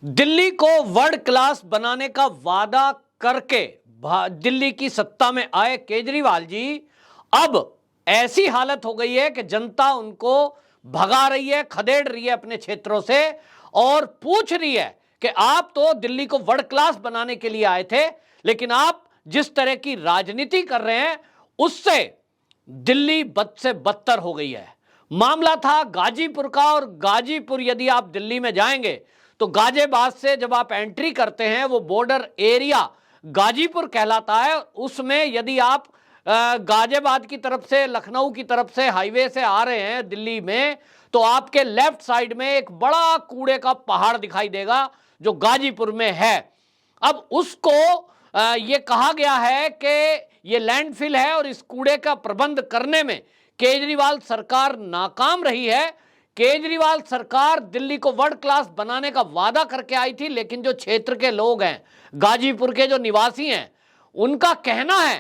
दिल्ली को world class बनाने का वादा करके दिल्ली की सत्ता में आए केजरीवाल जी अब ऐसी हालत हो गई है कि जनता उनको भगा रही है, खदेड़ रही है अपने क्षेत्रों से और पूछ रही है कि आप तो दिल्ली को वर्ल्ड क्लास बनाने के लिए आए थे, लेकिन आप जिस तरह की राजनीति कर रहे हैं उससे दिल्ली बद से बदतर हो गई है। मामला था गाजीपुर का, और गाजीपुर यदि आप दिल्ली में जाएंगे तो गाजियाबाद से जब आप एंट्री करते हैं वो बॉर्डर एरिया गाजीपुर कहलाता है। उसमें यदि आप गाजियाबाद की तरफ से, लखनऊ की तरफ से हाईवे से आ रहे हैं दिल्ली में, तो आपके लेफ्ट साइड में एक बड़ा कूड़े का पहाड़ दिखाई देगा जो गाजीपुर में है। अब उसको ये कहा गया है कि ये लैंडफिल है और इस कूड़े का प्रबंध करने में केजरीवाल सरकार नाकाम रही है। केजरीवाल सरकार दिल्ली को वर्ल्ड क्लास बनाने का वादा करके आई थी, लेकिन जो क्षेत्र के लोग हैं, गाजीपुर के जो निवासी हैं, उनका कहना है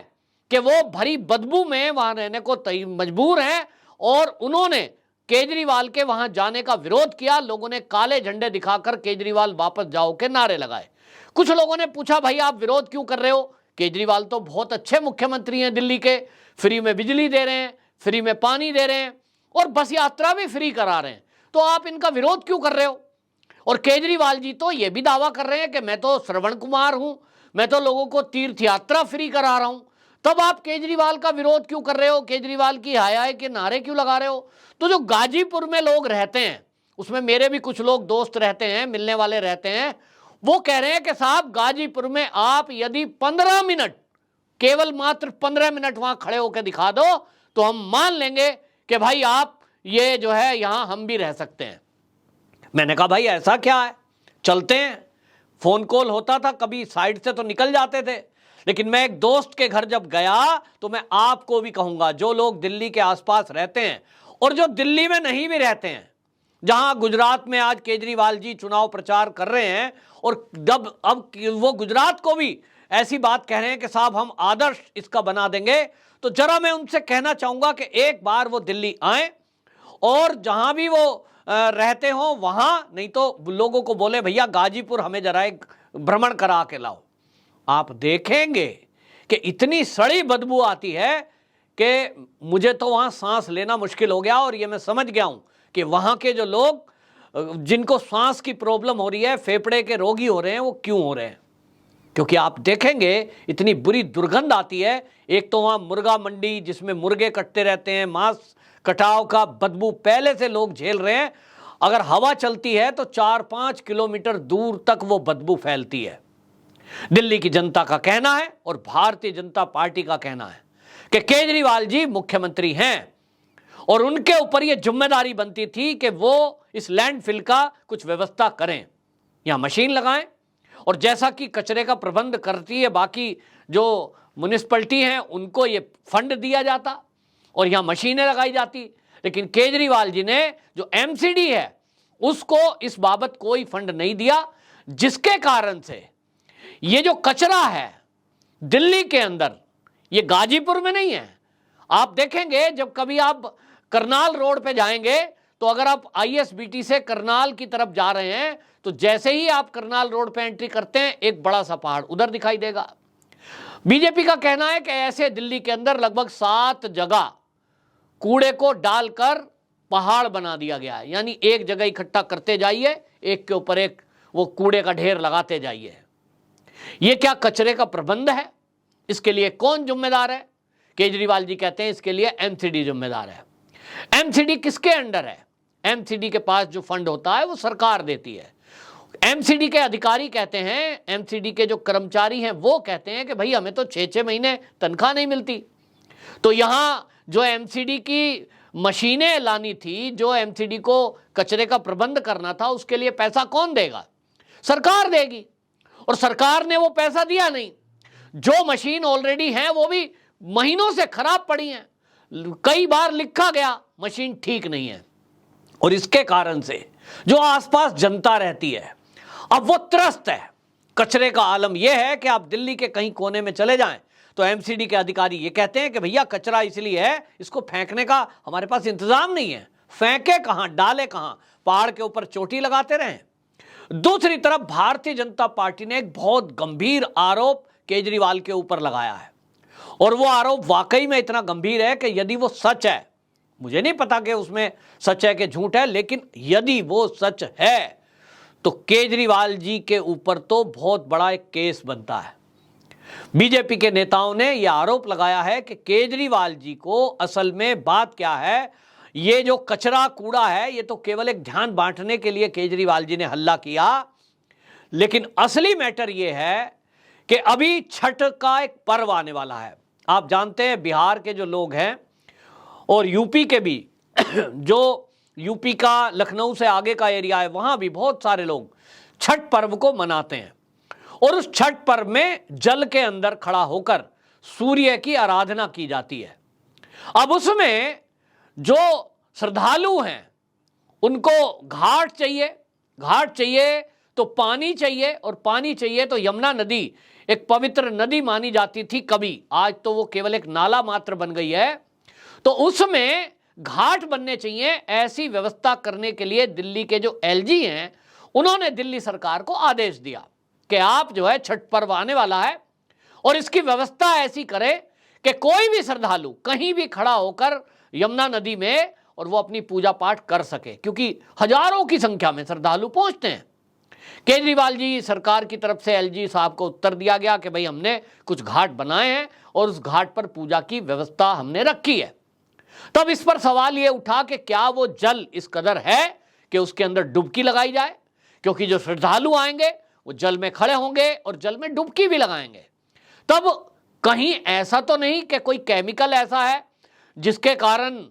कि वो भरी बदबू में वहां रहने को मजबूर हैं और उन्होंने केजरीवाल के वहां जाने का विरोध किया। लोगों ने काले झंडे दिखाकर केजरीवाल वापस जाओ के नारे लगाए। कुछ लोगों ने पूछा, भाई आप विरोध क्यों कर रहे हो? केजरीवाल तो बहुत अच्छे मुख्यमंत्री हैं दिल्ली के, फ्री में बिजली दे रहे हैं, फ्री में पानी दे रहे हैं और बस यात्रा भी फ्री करा रहे हैं, तो आप इनका विरोध क्यों कर रहे हो? और केजरीवाल जी तो यह भी दावा कर रहे हैं कि मैं तो श्रवण कुमार हूं, मैं तो लोगों को तीर्थ यात्रा फ्री करा रहा हूं, तब आप केजरीवाल का विरोध क्यों कर रहे हो? केजरीवाल की हाय हाय के नारे क्यों लगा रहे हो? तो जो गाजीपुर में लोग रहते हैं, उसमें मेरे भी कुछ लोग दोस्त रहते हैं, मिलने वाले रहते हैं, वो कह रहे हैं कि साहब गाजीपुर में आप यदि 15 मिनट, केवल मात्र 15 मिनट वहां खड़े होकर दिखा दो तो हम मान लेंगे कि भाई आप ये जो है यहां हम भी रह सकते हैं। मैंने कहा भाई ऐसा क्या है, चलते हैं। फोन कॉल होता था, कभी साइड से तो निकल जाते थे, लेकिन मैं एक दोस्त के घर जब गया तो मैं आपको भी कहूंगा, जो लोग दिल्ली के आसपास रहते हैं और जो दिल्ली में नहीं भी रहते हैं, जहां गुजरात में आज केजरीवाल जी चुनाव प्रचार कर रहे हैं और अब वो गुजरात को भी ऐसी बात कह रहे हैं कि साहब हम आदर्श इसका बना देंगे, तो जरा मैं उनसे कहना चाहूंगा कि एक बार वो दिल्ली आए और जहां भी वो रहते हो वहां, नहीं तो लोगों को बोले भैया गाजीपुर हमें जरा एक भ्रमण करा के लाओ। आप देखेंगे कि इतनी सड़ी बदबू आती है कि मुझे तो वहां सांस लेना मुश्किल हो गया। और ये मैं समझ गया हूं कि वहां के जो लोग जिनको सांस की प्रॉब्लम हो रही है, फेफड़े के रोगी हो रहे हैं, वो क्यों हो रहे हैं, क्योंकि आप देखेंगे इतनी बुरी दुर्गंध आती है। एक तो वहां मुर्गा मंडी जिसमें मुर्गे कटते रहते हैं, मांस कटाव का बदबू पहले से लोग झेल रहे हैं। अगर हवा चलती है तो 4-5 किलोमीटर दूर तक वो बदबू फैलती है। दिल्ली की जनता का कहना है और भारतीय जनता पार्टी का कहना है कि केजरीवाल जी मुख्यमंत्री हैं और उनके ऊपर यह जिम्मेदारी बनती थी कि वो इस लैंडफिल का कुछ व्यवस्था करें, यहां मशीन लगाएं, और जैसा कि कचरे का प्रबंध करती है बाकी जो म्युनिसिपैलिटी हैं उनको ये फंड दिया जाता और यहां मशीनें लगाई जाती। लेकिन केजरीवाल जी ने जो एमसीडी है उसको इस बाबत कोई फंड नहीं दिया, जिसके कारण से ये जो कचरा है दिल्ली के अंदर, ये गाजीपुर में नहीं है। आप देखेंगे जब कभी आप करनाल रोड पे जाएंगे तो अगर आप आईएसबीटी से करनाल की तरफ जा रहे हैं तो जैसे ही आप करनाल रोड पे एंट्री करते हैं एक बड़ा सा पहाड़ उधर दिखाई देगा। बीजेपी का कहना है कि ऐसे दिल्ली के अंदर लगभग 7 जगह कूड़े को डालकर पहाड़ बना दिया गया है, यानी एक जगह इकट्ठा करते जाइए, एक के ऊपर एक वो कूड़े का ढेर लगाते जाइए। ये क्या कचरे का प्रबंध है? इसके लिए कौन जिम्मेदार है? केजरीवाल जी कहते हैं इसके लिए एमसीडी जिम्मेदार है। एमसीडी किसके अंडर है? एमसीडी के पास जो फंड होता है वो सरकार देती है। एमसीडी के अधिकारी कहते हैं, एमसीडी के जो कर्मचारी हैं वो कहते हैं कि भाई हमें तो 6-6 महीने तनख्वाह नहीं मिलती। तो यहां जो एमसीडी की मशीनें लानी थी, जो एमसीडी को कचरे का प्रबंध करना था, उसके लिए पैसा कौन देगा? सरकार देगी, और सरकार ने वो पैसा दिया नहीं। जो मशीन ऑलरेडी है वो भी महीनों से खराब पड़ी हैं, कई बार लिखा गया मशीन ठीक नहीं है, और इसके कारण से जो आसपास जनता रहती है अब वो त्रस्त है। कचरे का आलम यह है कि आप दिल्ली के कहीं कोने में चले जाएं तो एमसीडी के अधिकारी ये कहते हैं कि भैया कचरा इसलिए है, इसको फेंकने का हमारे पास इंतजाम नहीं है, फेंके कहां, डाले कहां, पहाड़ के ऊपर चोटी लगाते रहें। दूसरी तरफ भारतीय जनता पार्टी ने एक बहुत गंभीर आरोप केजरीवाल के ऊपर लगाया है, और वो आरोप वाकई में इतना गंभीर है कि यदि वो सच है, मुझे नहीं पता कि उसमें सच है कि झूठ है, लेकिन यदि वो सच है तो केजरीवाल जी के ऊपर तो बहुत बड़ा एक केस बनता है। बीजेपी के नेताओं ने यह आरोप लगाया है कि केजरीवाल जी को असल में बात क्या है, ये जो कचरा कूड़ा है ये तो केवल एक ध्यान बांटने के लिए केजरीवाल जी ने हल्ला किया, लेकिन असली मैटर ये है कि अभी छठ का एक पर्व आने वाला है। आप जानते हैं बिहार के जो लोग हैं और यूपी के भी जो यूपी का लखनऊ से आगे का एरिया है, वहां भी बहुत सारे लोग छठ पर्व को मनाते हैं, और उस छठ पर्व में जल के अंदर खड़ा होकर सूर्य की आराधना की जाती है। अब उसमें जो श्रद्धालु हैं उनको घाट चाहिए तो पानी चाहिए, और पानी चाहिए तो यमुना नदी एक पवित्र नदी मानी जाती थी कभी, आज तो वो केवल एक नाला मात्र बन गई है। तो उसमें घाट बनने चाहिए। ऐसी व्यवस्था करने के लिए दिल्ली के जो एलजी हैं उन्होंने दिल्ली सरकार को आदेश दिया कि आप जो है छठ पर्व आने वाला है और इसकी व्यवस्था ऐसी करें कि कोई भी श्रद्धालु कहीं भी खड़ा होकर यमुना नदी में और वो अपनी पूजा पाठ कर सके, क्योंकि हजारों की संख्या में श्रद्धालु पहुंचते हैं। केजरीवाल जी सरकार की तरफ से एलजी साहब को उत्तर दिया गया कि भाई हमने कुछ घाट बनाए हैं और उस घाट पर पूजा की व्यवस्था हमने रखी है। तब इस पर सवाल ये उठा कि क्या वो जल इस कदर है कि उसके अंदर डुबकी लगाई जाए, क्योंकि जो श्रद्धालु आएंगे वो जल में खड़े होंगे और जल में डुबकी भी लगाएंगे। तब कहीं ऐसा तो नहीं कि कोई केमिकल ऐसा है जिसके कारण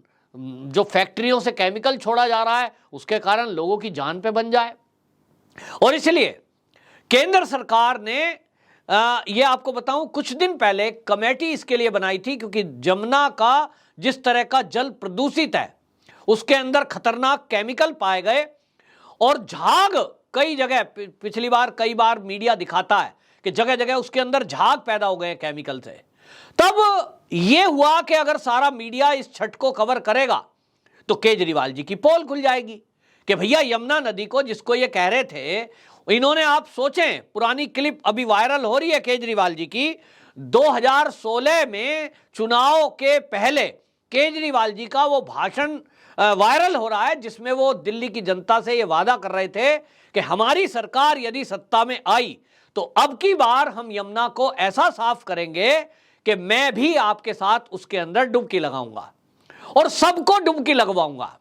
जो फैक्ट्रियों से केमिकल छोड़ा जा रहा है उसके कारण लोगों की जान पे बन जाए। और इसलिए केंद्र सरकार ने ये आपको बताऊं कुछ दिन पहले कमेटी इसके लिए बनाई थी, क्योंकि जमुना का जिस तरह का जल प्रदूषित है उसके अंदर खतरनाक केमिकल पाए गए, और झाग कई जगह पिछली बार कई बार मीडिया दिखाता है कि जगह जगह उसके अंदर झाग पैदा हो गए केमिकल से। तब ये हुआ कि अगर सारा मीडिया इस छठ को कवर करेगा तो केजरीवाल जी की पोल खुल जाएगी कि भैया यमुना नदी को, जिसको ये कह रहे थे इन्होंने, आप सोचें पुरानी क्लिप अभी वायरल हो रही है केजरीवाल जी की, 2016 में चुनाव के पहले केजरीवाल जी का वो भाषण वायरल हो रहा है जिसमें वो दिल्ली की जनता से ये वादा कर रहे थे कि हमारी सरकार यदि सत्ता में आई तो अब की बार हम यमुना को ऐसा साफ करेंगे कि मैं भी आपके साथ उसके अंदर डुबकी लगाऊंगा और सबको डुबकी लगवाऊंगा।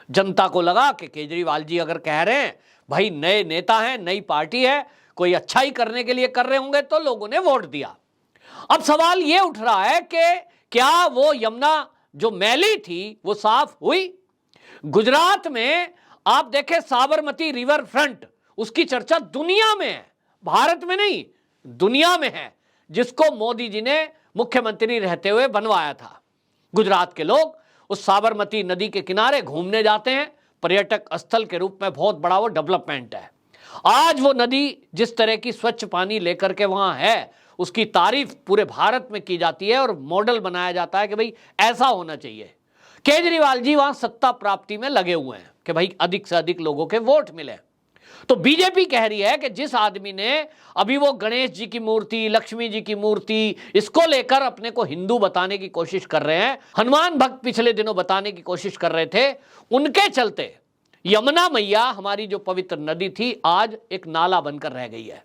जनता को लगा कि केजरीवाल जी अगर कह रहे हैं, भाई नए नेता हैं, नई पार्टी है, कोई अच्छा ही करने के लिए कर रहे होंगे, तो लोगों ने वोट दिया। अब सवाल यह उठ रहा है कि क्या वो यमुना जो मैली थी वो साफ हुई? गुजरात में आप देखें साबरमती रिवर फ्रंट, उसकी चर्चा दुनिया में है, भारत में नहीं दुनिया में है, जिसको मोदी जी ने मुख्यमंत्री रहते हुए बनवाया था। गुजरात के लोग उस साबरमती नदी के किनारे घूमने जाते हैं, पर्यटक स्थल के रूप में बहुत बड़ा वो डेवलपमेंट है। आज वो नदी जिस तरह की स्वच्छ पानी लेकर के वहां है उसकी तारीफ पूरे भारत में की जाती है और मॉडल बनाया जाता है कि भाई ऐसा होना चाहिए। केजरीवाल जी वहां सत्ता प्राप्ति में लगे हुए हैं कि भाई अधिक से अधिक लोगों के वोट मिले। तो बीजेपी कह रही है कि जिस आदमी ने अभी वो गणेश जी की मूर्ति, लक्ष्मी जी की मूर्ति, इसको लेकर अपने को हिंदू बताने की कोशिश कर रहे हैं, हनुमान भक्त पिछले दिनों बताने की कोशिश कर रहे थे, उनके चलते यमुना मैया हमारी जो पवित्र नदी थी आज एक नाला बनकर रह गई है।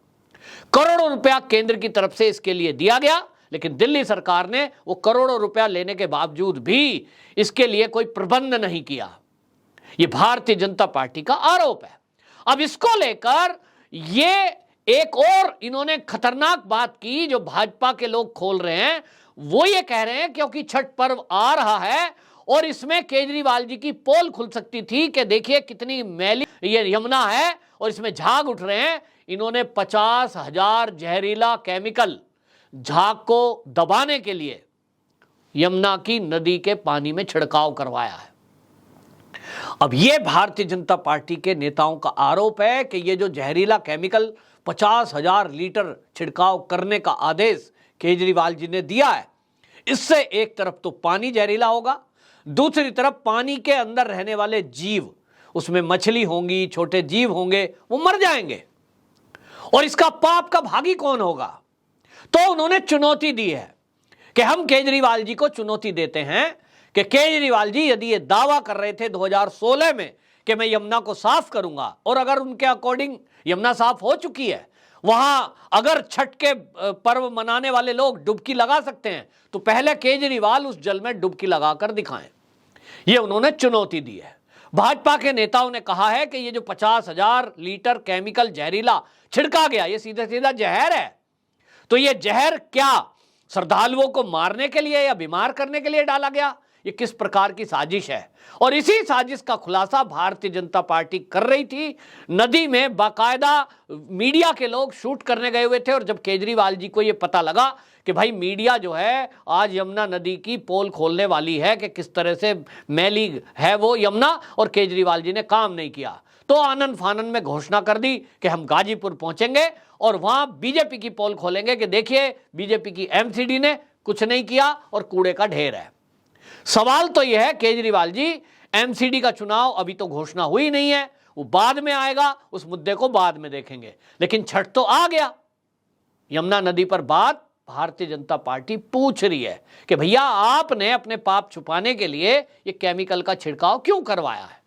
करोड़ों रुपया केंद्र की तरफ से इसके लिए दिया गया, लेकिन दिल्ली सरकार ने वो करोड़ों रुपया लेने के बावजूद भी इसके लिए कोई प्रबंध नहीं किया। ये भारतीय जनता पार्टी का आरोप है। अब इसको लेकर ये एक और इन्होंने खतरनाक बात की जो भाजपा के लोग खोल रहे हैं, वो ये कह रहे हैं क्योंकि छठ पर्व आ रहा है और इसमें केजरीवाल जी की पोल खुल सकती थी कि देखिए कितनी मैली ये यमुना है और इसमें झाग उठ रहे हैं। इन्होंने 50,000 जहरीला केमिकल झाग को दबाने के लिए यमुना की नदी के पानी में छिड़काव करवाया है। अब ये भारतीय जनता पार्टी के नेताओं का आरोप है कि ये जो जहरीला केमिकल 50,000 लीटर छिड़काव करने का आदेश केजरीवाल जी ने दिया है, इससे एक तरफ तो पानी जहरीला होगा, दूसरी तरफ पानी के अंदर रहने वाले जीव उसमें मछली होंगी, छोटे जीव होंगे, वो मर जाएंगे। और इसका पाप का भागी कौन होगा? तो उन्होंने चुनौती दी है कि हम केजरीवाल जी को चुनौती देते हैं कि केजरीवाल जी यदि ये दावा कर रहे थे 2016 में कि मैं यमुना को साफ करूंगा, और अगर उनके अकॉर्डिंग यमुना साफ हो चुकी है, वहां अगर छठ के पर्व मनाने वाले लोग डुबकी लगा सकते हैं, तो पहले केजरीवाल उस जल में डुबकी लगाकर दिखाएं। ये उन्होंने चुनौती दी है। भाजपा के नेताओं ने कहा है कि ये जो 50,000 लीटर केमिकल जहरीला छिड़का गया, ये सीधा सीधा जहर है। तो ये जहर क्या श्रद्धालुओं को मारने के लिए या बीमार करने के लिए डाला गया? ये किस प्रकार की साजिश है? और इसी साजिश का खुलासा भारतीय जनता पार्टी कर रही थी। नदी में बाकायदा मीडिया के लोग शूट करने गए हुए थे, और जब केजरीवाल जी को ये पता लगा कि भाई मीडिया जो है आज यमुना नदी की पोल खोलने वाली है कि किस तरह से मैली है वो यमुना, और केजरीवाल जी ने काम नहीं किया, तो आनंद फानन में घोषणा कर दी कि हम गाजीपुर पहुंचेंगे और वहां बीजेपी की पोल खोलेंगे कि देखिए बीजेपी की एमसीडी ने कुछ नहीं किया और कूड़े का ढेर है। सवाल तो यह है केजरीवाल जी, एमसीडी का चुनाव अभी तो घोषणा हुई नहीं है, वो बाद में आएगा, उस मुद्दे को बाद में देखेंगे, लेकिन छठ तो आ गया। यमुना नदी पर बात भारतीय जनता पार्टी पूछ रही है कि भैया आपने अपने पाप छुपाने के लिए ये केमिकल का छिड़काव क्यों करवाया है?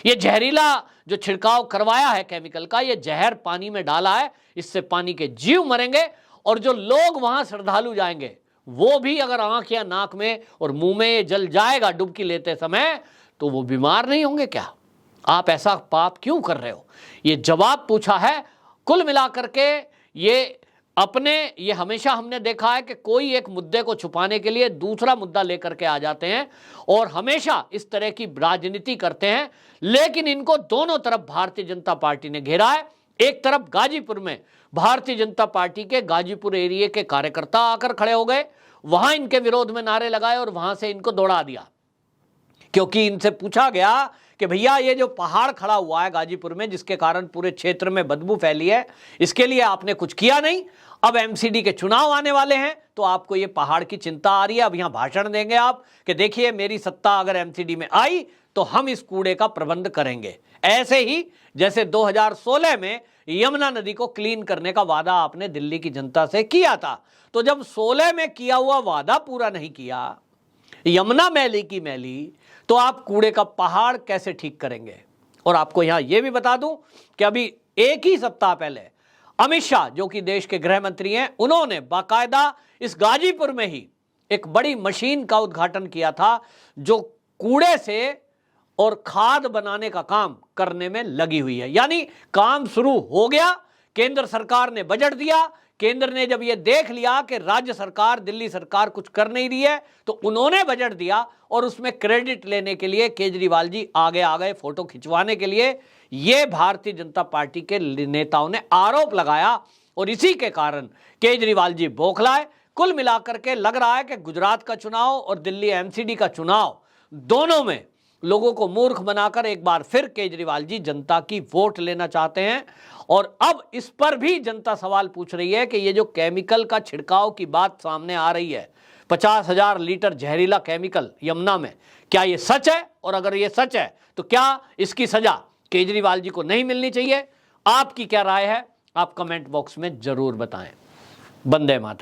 ये जहरीला जो छिड़काव करवाया है केमिकल का, ये जहर पानी में डाला है, इससे पानी के जीव मरेंगे, और जो लोग वहां श्रद्धालु जाएंगे वो भी अगर आंख या नाक में और मुंह में ये जल जाएगा डुबकी लेते समय, तो वो बीमार नहीं होंगे क्या? आप ऐसा पाप क्यों कर रहे हो? ये जवाब पूछा है। कुल मिलाकर के ये हमेशा हमने देखा है कि कोई एक मुद्दे को छुपाने के लिए दूसरा मुद्दा लेकर के आ जाते हैं और हमेशा इस तरह की राजनीति करते हैं, लेकिन इनको दोनों तरफ भारतीय जनता पार्टी ने घेरा है। एक तरफ गाजीपुर में भारतीय जनता पार्टी के गाजीपुर एरिया के कार्यकर्ता आकर खड़े हो गए, वहां इनके विरोध में नारे लगाए और वहां से इनको दौड़ा दिया, क्योंकि इनसे पूछा गया कि भैया ये जो पहाड़ खड़ा हुआ है गाजीपुर में, जिसके कारण पूरे क्षेत्र में बदबू फैली है, इसके लिए आपने कुछ किया नहीं। अब एमसीडी के चुनाव आने वाले हैं तो आपको ये पहाड़ की चिंता आ रही है। अब यहां भाषण देंगे आप कि देखिए मेरी सत्ता अगर एमसीडी में आई तो हम इस कूड़े का प्रबंध करेंगे। ऐसे ही जैसे 2016 में यमुना नदी को क्लीन करने का वादा आपने दिल्ली की जनता से किया था, तो जब 16 में किया हुआ वादा पूरा नहीं किया, यमुना मैली की मैली, तो आप कूड़े का पहाड़ कैसे ठीक करेंगे? और आपको यहां यह भी बता दूं कि अभी एक ही सप्ताह पहले अमित शाह, जो कि देश के गृह मंत्री हैं, उन्होंने बाकायदा इस गाजीपुर में ही एक बड़ी मशीन का उद्घाटन किया था जो कूड़े से और खाद बनाने का काम करने में लगी हुई है। यानी काम शुरू हो गया, केंद्र सरकार ने बजट दिया, केंद्र ने जब यह देख लिया कि राज्य सरकार, दिल्ली सरकार कुछ कर नहीं रही है, तो उन्होंने बजट दिया और उसमें क्रेडिट लेने के लिए केजरीवाल जी आगे आ गए फोटो खिंचवाने के लिए। यह भारतीय जनता पार्टी के नेताओं ने आरोप लगाया और इसी के कारण केजरीवाल जी बौखलाए। कुल मिलाकर के लग रहा है कि गुजरात का चुनाव और दिल्ली एमसीडी का चुनाव, दोनों में लोगों को मूर्ख बनाकर एक बार फिर केजरीवाल जी जनता की वोट लेना चाहते हैं। और अब इस पर भी जनता सवाल पूछ रही है कि ये जो केमिकल का छिड़काव की बात सामने आ रही है, 50,000 लीटर जहरीला केमिकल यमुना में, क्या ये सच है? और अगर ये सच है तो क्या इसकी सजा केजरीवाल जी को नहीं मिलनी चाहिए? आपकी क्या राय है? आप कमेंट बॉक्स में जरूर बताएं। वंदे मातरम।